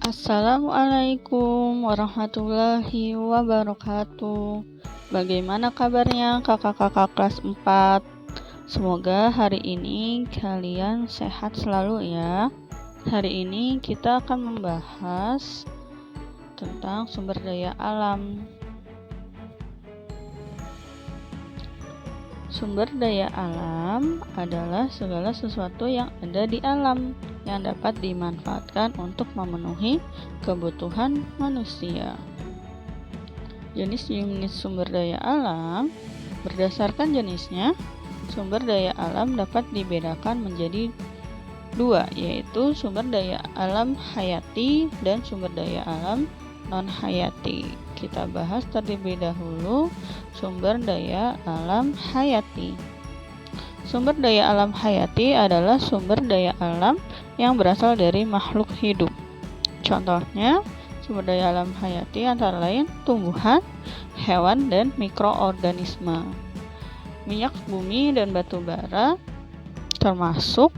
Assalamualaikum warahmatullahi wabarakatuh. Bagaimana kabarnya kakak-kakak kelas 4? Semoga hari ini kalian sehat selalu ya. Hari ini kita akan membahas tentang sumber daya alam. Sumber daya alam adalah segala sesuatu yang ada di alam yang dapat dimanfaatkan untuk memenuhi kebutuhan manusia. Jenis-jenis sumber daya alam berdasarkan jenisnya, sumber daya alam dapat dibedakan menjadi dua, yaitu sumber daya alam hayati dan sumber daya alam non-hayati. Kita bahas terlebih dahulu sumber daya alam hayati. Sumber daya alam hayati adalah sumber daya alam yang berasal dari makhluk hidup. Contohnya, sumber daya alam hayati antara lain tumbuhan, hewan, dan mikroorganisme. Minyak bumi dan batu bara termasuk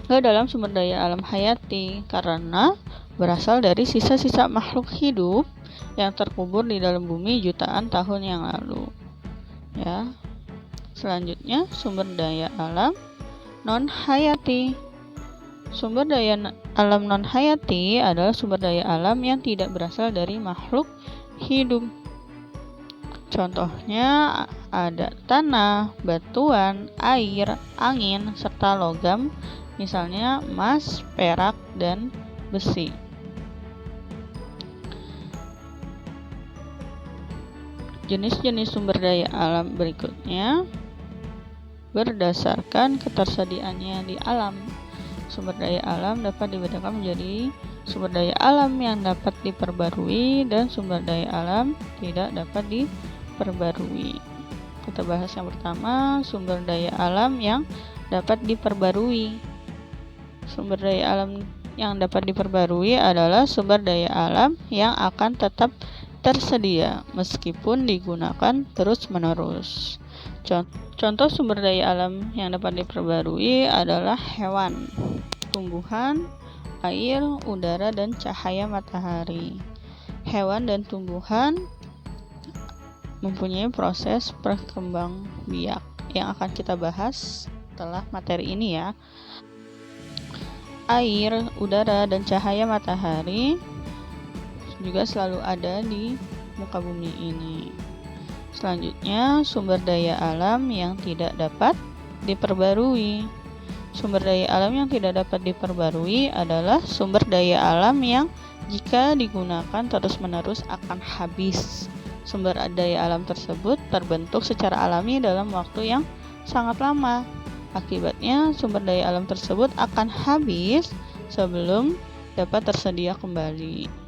ke dalam sumber daya alam hayati karena berasal dari sisa-sisa makhluk hidup yang terkubur di dalam bumi jutaan tahun yang lalu. Ya. Selanjutnya, sumber daya alam non-hayati. Sumber daya alam non-hayati adalah sumber daya alam yang tidak berasal dari makhluk hidup. Contohnya ada tanah, batuan, air, angin, serta logam, misalnya emas, perak, dan besi. Jenis-jenis sumber daya alam berikutnya berdasarkan ketersediaannya di alam. Sumber daya alam dapat dibedakan menjadi sumber daya alam yang dapat diperbarui dan sumber daya alam tidak dapat diperbarui. Kita bahas yang pertama, sumber daya alam yang dapat diperbarui. Sumber daya alam yang dapat diperbarui adalah sumber daya alam yang akan tetap tersedia meskipun digunakan terus-menerus. Contoh sumber daya alam yang dapat diperbarui adalah hewan, tumbuhan, air, udara, dan cahaya matahari. Hewan dan tumbuhan mempunyai proses perkembangbiak yang akan kita bahas setelah materi ini ya. Air, udara, dan cahaya matahari juga selalu ada di muka bumi ini. Selanjutnya, sumber daya alam yang tidak dapat diperbarui. Sumber daya alam yang tidak dapat diperbarui adalah sumber daya alam yang jika digunakan terus-menerus akan habis. Sumber daya alam tersebut terbentuk secara alami dalam waktu yang sangat lama. Akibatnya, sumber daya alam tersebut akan habis sebelum dapat tersedia kembali.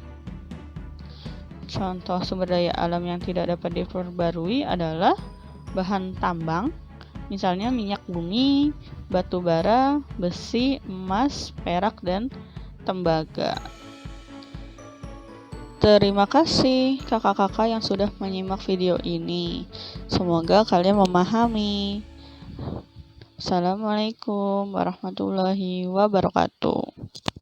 Contoh sumber daya alam yang tidak dapat diperbarui adalah bahan tambang, misalnya minyak bumi, batu bara, besi, emas, perak, dan tembaga. Terima kasih kakak-kakak yang sudah menyimak video ini. Semoga kalian memahami. Assalamualaikum warahmatullahi wabarakatuh.